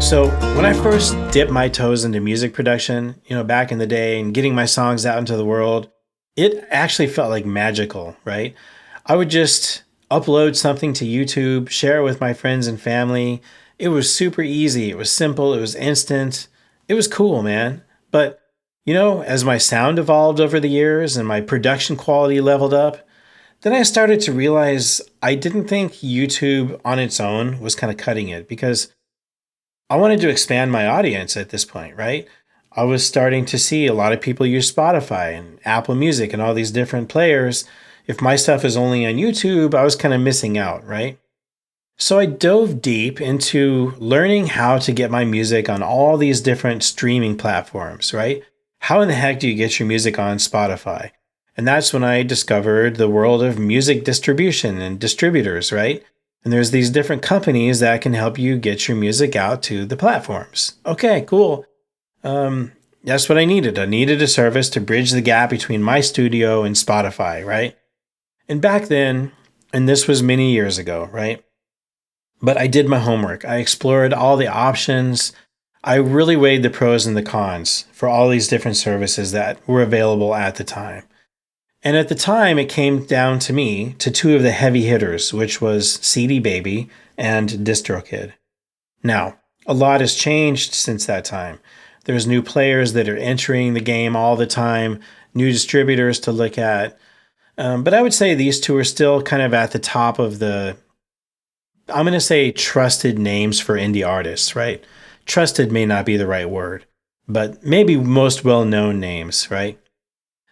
So when I first dipped my toes into music production, back in the day and getting my songs out into the world, it actually felt like magical, right? I would just upload something to YouTube, share it with my friends and family. It was super easy. It was simple. It was instant. It was cool, man. But, as my sound evolved over the years and my production quality leveled up, then I started to realize I didn't think YouTube on its own was kind of cutting it because I wanted to expand my audience at this point, right? I was starting to see a lot of people use Spotify and Apple Music and all these different players. If my stuff is only on YouTube, I was kind of missing out, right? So I dove deep into learning how to get my music on all these different streaming platforms, right? How in the heck do you get your music on Spotify? And that's when I discovered the world of music distribution and distributors, right? And there's these different companies that can help you get your music out to the platforms. Okay, cool. That's what I needed. I needed a service to bridge the gap between my studio and Spotify, right? And back then, and this was many years ago, right? But I did my homework. I explored all the options. I really weighed the pros and the cons for all these different services that were available at the time. And at the time, it came down to me to two of the heavy hitters, which was CD Baby and DistroKid. Now, a lot has changed since that time. There's new players that are entering the game all the time, new distributors to look at. But I would say these two are still kind of at the top of I'm going to say trusted names for indie artists, right? Trusted may not be the right word, but maybe most well-known names, right?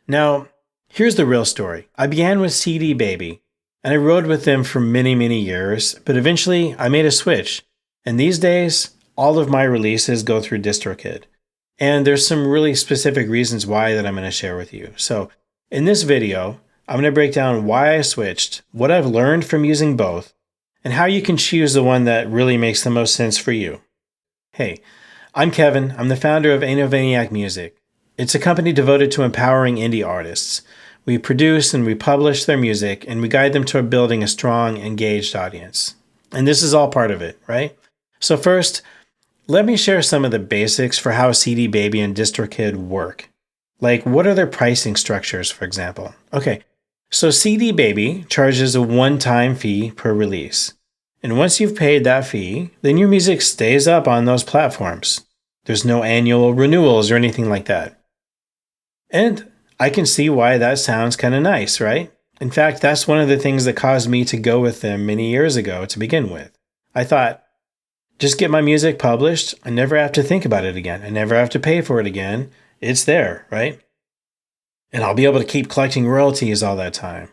Now, here's the real story. I began with CD Baby, and I rode with them for many, many years, but eventually I made a switch. And these days, all of my releases go through DistroKid. And there's some really specific reasons why that I'm going to share with you. So in this video, I'm going to break down why I switched, what I've learned from using both, and how you can choose the one that really makes the most sense for you. Hey, I'm Kevin. I'm the founder of Anovaniac Music. It's a company devoted to empowering indie artists. We produce and we publish their music, and we guide them toward building a strong, engaged audience. And this is all part of it, right? So first, let me share some of the basics for how CD Baby and DistroKid work. Like, what are their pricing structures, for example? Okay, so CD Baby charges a one-time fee per release. And once you've paid that fee, then your music stays up on those platforms. There's no annual renewals or anything like that. And I can see why that sounds kind of nice, right? In fact, that's one of the things that caused me to go with them many years ago to begin with. I thought, just get my music published. I never have to think about it again. I never have to pay for it again. It's there, right? And I'll be able to keep collecting royalties all that time.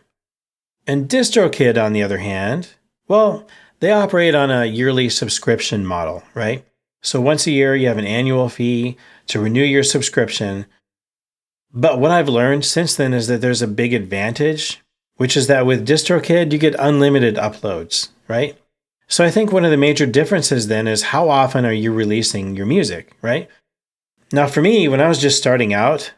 And DistroKid, on the other hand, well, they operate on a yearly subscription model, right? So once a year, you have an annual fee to renew your subscription. But what I've learned since then is that there's a big advantage, which is that with DistroKid, you get unlimited uploads, right? So I think one of the major differences then is how often are you releasing your music, right? Now for me, when I was just starting out,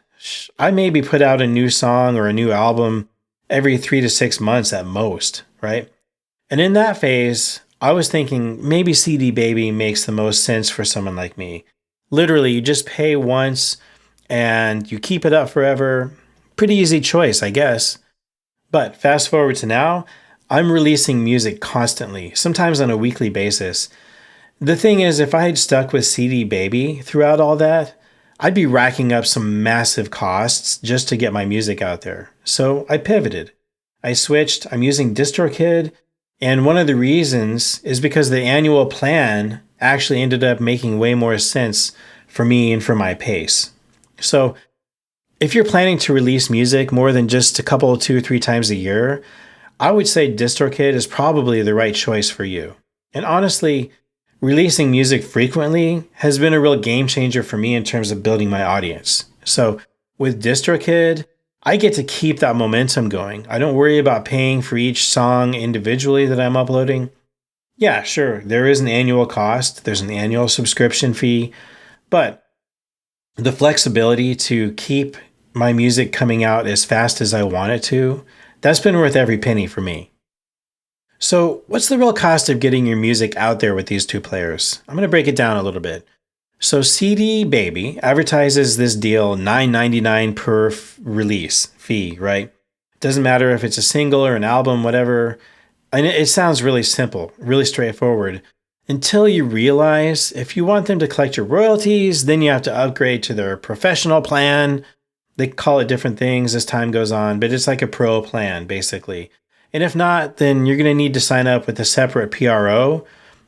I maybe put out a new song or a new album every 3 to 6 months at most, right? And in that phase, I was thinking maybe CD Baby makes the most sense for someone like me. Literally, you just pay once and you keep it up forever. Pretty easy choice, I guess. But fast forward to now, I'm releasing music constantly, sometimes on a weekly basis. The thing is, if I had stuck with CD Baby throughout all that, I'd be racking up some massive costs just to get my music out there. So I pivoted. I switched. I'm using DistroKid. And one of the reasons is because the annual plan actually ended up making way more sense for me and for my pace. So if you're planning to release music more than just a couple, 2 or 3 times a year, I would say DistroKid is probably the right choice for you. And honestly, releasing music frequently has been a real game changer for me in terms of building my audience. So with DistroKid, I get to keep that momentum going. I don't worry about paying for each song individually that I'm uploading. Yeah, sure, there is an annual cost. There's an annual subscription fee. But the flexibility to keep my music coming out as fast as I want it to, that's been worth every penny for me. So, what's the real cost of getting your music out there with these two players? I'm going to break it down a little bit. So, CD Baby advertises this deal $9.99 per release fee, right? Doesn't matter if it's a single or an album, whatever. And it sounds really simple, really straightforward. Until you realize if you want them to collect your royalties, then you have to upgrade to their professional plan. They call it different things as time goes on, but it's like a pro plan, basically. And if not, then you're going to need to sign up with a separate PRO,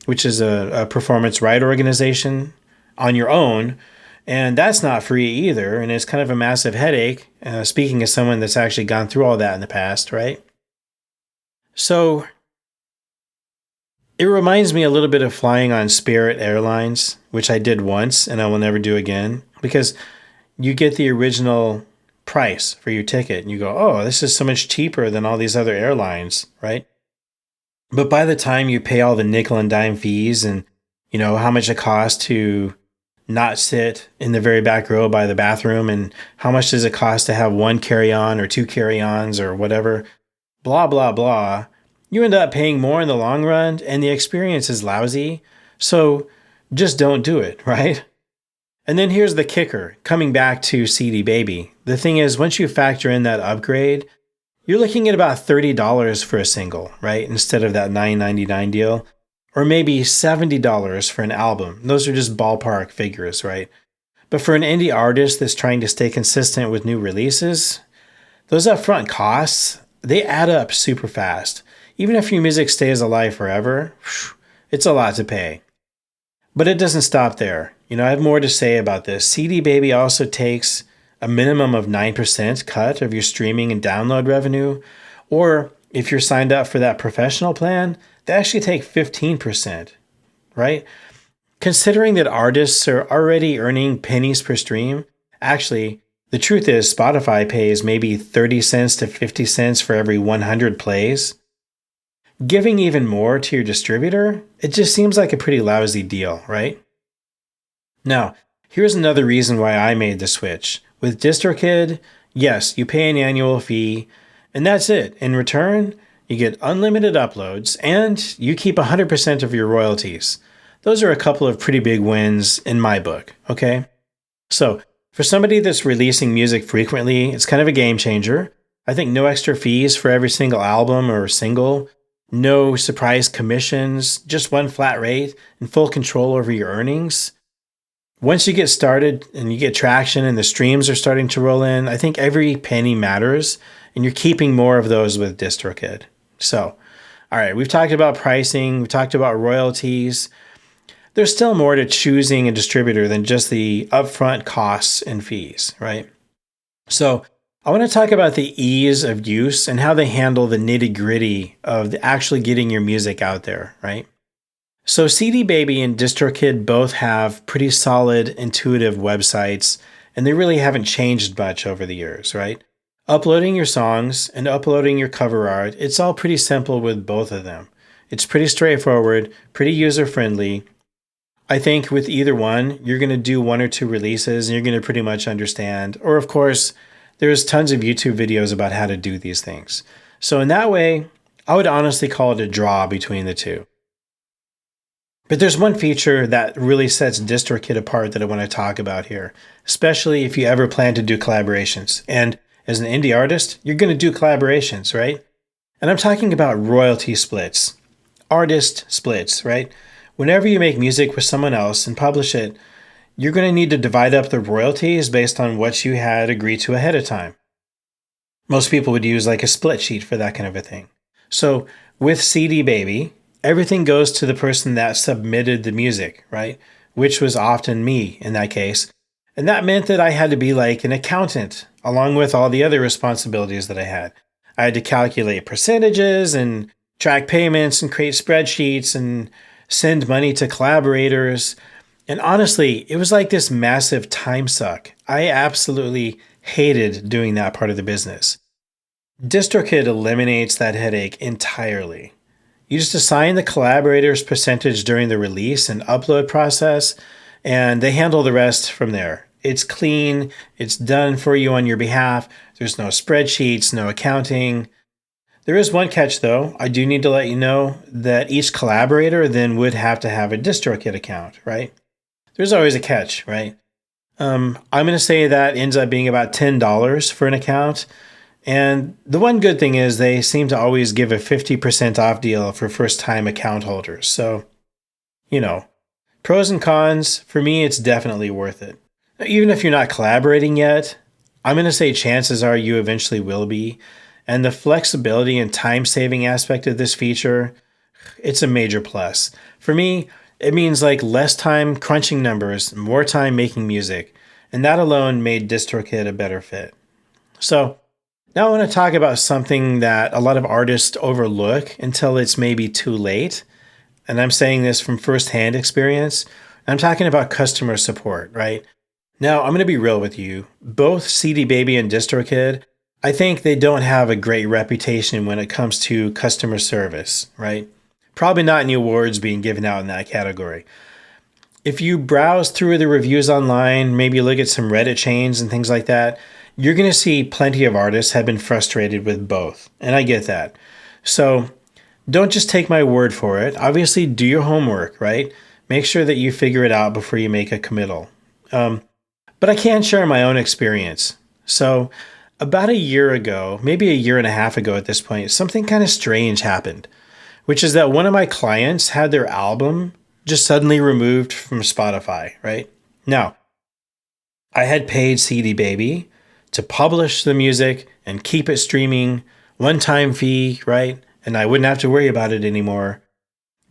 which is a performance right organization on your own. And that's not free either. And it's kind of a massive headache, speaking as someone that's actually gone through all that in the past, right? So it reminds me a little bit of flying on Spirit Airlines, which I did once and I will never do again, because you get the original price for your ticket and you go, oh, this is so much cheaper than all these other airlines, right? But by the time you pay all the nickel and dime fees and you know how much it costs to not sit in the very back row by the bathroom, and how much does it cost to have one carry-on or two carry-ons or whatever, blah, blah, blah, you end up paying more in the long run and the experience is lousy. So just don't do it, right? And then here's the kicker, coming back to CD Baby. The thing is, once you factor in that upgrade, you're looking at about $30 for a single, right? Instead of that $9.99 deal, or maybe $70 for an album. Those are just ballpark figures, right? But for an indie artist that's trying to stay consistent with new releases, those upfront costs, they add up super fast. Even if your music stays alive forever, it's a lot to pay. But it doesn't stop there. You know, I have more to say about this. CD Baby also takes a minimum of 9% cut of your streaming and download revenue. Or if you're signed up for that professional plan, they actually take 15%, right? Considering that artists are already earning pennies per stream, actually, the truth is Spotify pays maybe 30 cents to 50 cents for every 100 plays. Giving even more to your distributor, it just seems like a pretty lousy deal, right? Now, here's another reason why I made the switch. With DistroKid, yes, you pay an annual fee, and that's it. In return, you get unlimited uploads, and you keep 100% of your royalties. Those are a couple of pretty big wins in my book, okay? So, for somebody that's releasing music frequently, it's kind of a game changer. I think no extra fees for every single album or single, no surprise commissions, just one flat rate and full control over your earnings. Once you get started and you get traction and the streams are starting to roll in, I think every penny matters and you're keeping more of those with DistroKid. So, all right, we've talked about pricing, we've talked about royalties. There's still more to choosing a distributor than just the upfront costs and fees, right? So, I want to talk about the ease of use and how they handle the nitty-gritty of actually getting your music out there, right? So CD Baby and DistroKid both have pretty solid, intuitive websites, and they really haven't changed much over the years, right? Uploading your songs and uploading your cover art, it's all pretty simple with both of them. It's pretty straightforward, pretty user-friendly. I think with either one, you're going to do one or two releases and you're going to pretty much understand. Or of course, there's tons of YouTube videos about how to do these things. So in that way, I would honestly call it a draw between the two. But there's one feature that really sets DistroKid apart that I want to talk about here, especially if you ever plan to do collaborations. And as an indie artist, you're going to do collaborations, right? And I'm talking about royalty splits, artist splits, right? Whenever you make music with someone else and publish it, you're going to need to divide up the royalties based on what you had agreed to ahead of time. Most people would use like a split sheet for that kind of a thing. So with CD Baby, everything goes to the person that submitted the music, right? Which was often me in that case. And that meant that I had to be like an accountant, along with all the other responsibilities that I had. I had to calculate percentages and track payments and create spreadsheets and send money to collaborators. And honestly, it was like this massive time suck. I absolutely hated doing that part of the business. DistroKid eliminates that headache entirely. You just assign the collaborator's percentage during the release and upload process, and they handle the rest from there. It's clean, it's done for you on your behalf. There's no spreadsheets, no accounting. There is one catch though. I do need to let you know that each collaborator then would have to have a DistroKid account, right? There's always a catch, right? I'm going to say that ends up being about $10 for an account. And the one good thing is they seem to always give a 50% off deal for first time account holders. So, you know, pros and cons, for me, it's definitely worth it. Even if you're not collaborating yet, I'm going to say chances are you eventually will be. And the flexibility and time saving aspect of this feature, it's a major plus. For me, it means like less time crunching numbers, more time making music. And that alone made DistroKid a better fit. So now I want to talk about something that a lot of artists overlook until it's maybe too late. And I'm saying this from firsthand experience. I'm talking about customer support, right? Now, I'm going to be real with you. Both CD Baby and DistroKid, I think they don't have a great reputation when it comes to customer service, right? Probably not any awards being given out in that category. If you browse through the reviews online, maybe look at some Reddit chains and things like that, you're going to see plenty of artists have been frustrated with both. And I get that. So don't just take my word for it. Obviously, do your homework, right? Make sure that you figure it out before you make a committal. But I can share my own experience. So about a year ago, maybe a year and a half ago at this point, something kind of strange happened, which is that one of my clients had their album just suddenly removed from Spotify, right? Now, I had paid CD Baby to publish the music and keep it streaming, one-time fee, right? And I wouldn't have to worry about it anymore.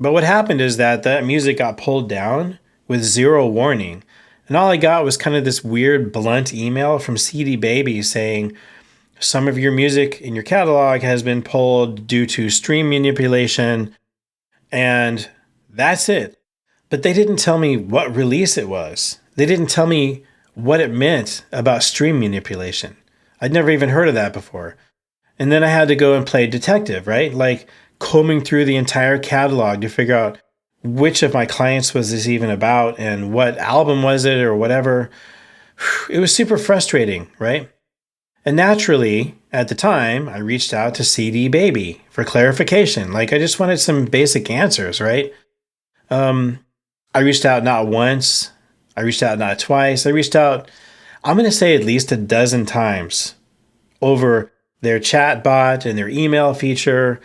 But what happened is that music got pulled down with zero warning. And all I got was kind of this weird blunt email from CD Baby saying, some of your music in your catalog has been pulled due to stream manipulation, and that's it. But they didn't tell me what release it was. They didn't tell me what it meant about stream manipulation. I'd never even heard of that before. And then I had to go and play detective, right? Like combing through the entire catalog to figure out which of my clients was this even about and what album was it or whatever. It was super frustrating, right? And naturally, at the time, I reached out to CD Baby for clarification. Like I just wanted some basic answers, right? I reached out not once. I reached out not twice. I reached out, I'm going to say at least a dozen times over their chat bot and their email feature.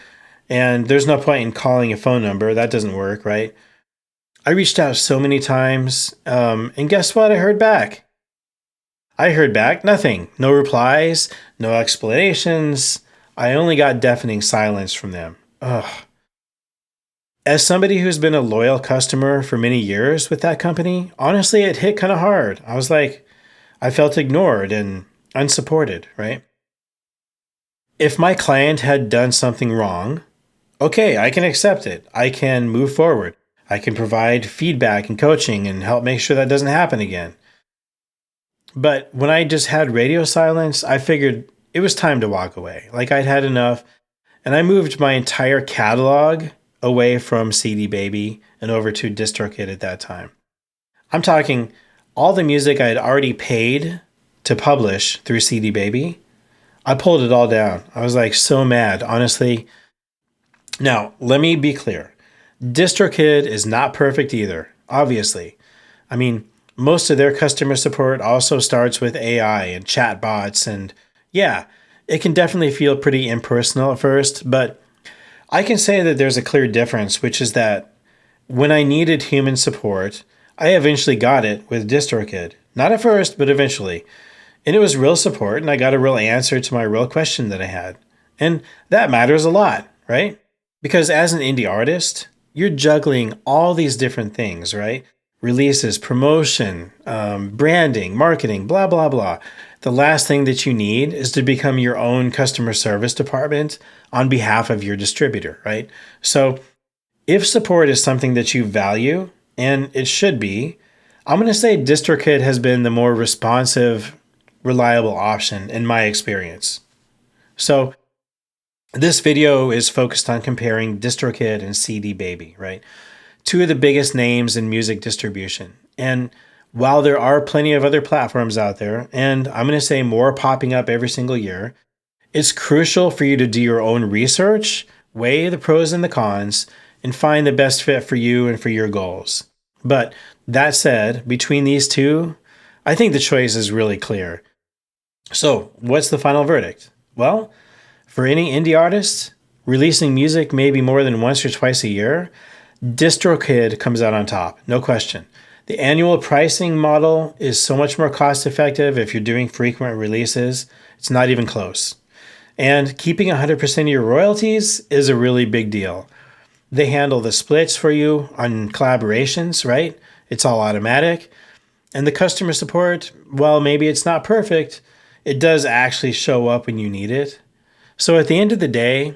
And there's no point in calling a phone number. That doesn't work, right? I reached out so many times. And guess what? I heard back. Nothing. No replies, no explanations. I only got deafening silence from them. Ugh. As somebody who's been a loyal customer for many years with that company, honestly, it hit kind of hard. I was like, I felt ignored and unsupported, right? If my client had done something wrong, okay, I can accept it. I can move forward. I can provide feedback and coaching and help make sure that doesn't happen again. But when I just had radio silence, I figured it was time to walk away. Like I'd had enough. And I moved my entire catalog away from CD Baby and over to DistroKid at that time. I'm talking all the music I had already paid to publish through CD Baby. I pulled it all down. I was like so mad, honestly. Now, let me be clear. DistroKid is not perfect either, obviously. I mean, most of their customer support also starts with AI and chatbots, and yeah, it can definitely feel pretty impersonal at first, but I can say that there's a clear difference, which is that when I needed human support, I eventually got it with DistroKid. Not at first, but eventually. And it was real support, and I got a real answer to my real question that I had. And that matters a lot, right? Because as an indie artist, you're juggling all these different things, right? Releases, promotion, branding, marketing, blah, blah, blah. The last thing that you need is to become your own customer service department on behalf of your distributor, right? So if support is something that you value, and it should be, I'm going to say DistroKid has been the more responsive, reliable option in my experience. So this video is focused on comparing DistroKid and CD Baby, right? Two of the biggest names in music distribution. And while there are plenty of other platforms out there, and I'm going to say more popping up every single year, It's crucial for you to do your own research, weigh the pros and the cons, and find the best fit for you and for your goals. But that said, between these two, I think the choice is really clear. So, what's the final verdict? Well, for any indie artist, releasing music maybe more than once or twice a year, DistroKid comes out on top, no question. The annual pricing model is so much more cost effective if you're doing frequent releases. It's not even close. And keeping 100% of your royalties is a really big deal. They handle the splits for you on collaborations, right? It's all automatic. And the customer support, well, maybe it's not perfect. It does actually show up when you need it. So at the end of the day,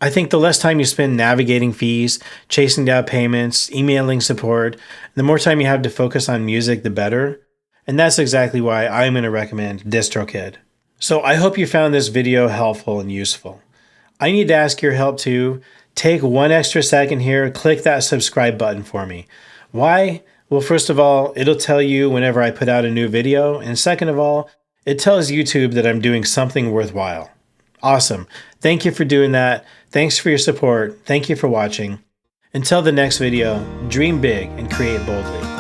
I think the less time you spend navigating fees, chasing down payments, emailing support, the more time you have to focus on music, the better. And that's exactly why I'm going to recommend DistroKid. So I hope you found this video helpful and useful. I need to ask your help too. Take one extra second here, click that subscribe button for me. Why? Well, first of all, it'll tell you whenever I put out a new video. And second of all, it tells YouTube that I'm doing something worthwhile. Awesome. Thank you for doing that. Thanks for your support. Thank you for watching. Until the next video, dream big and create boldly.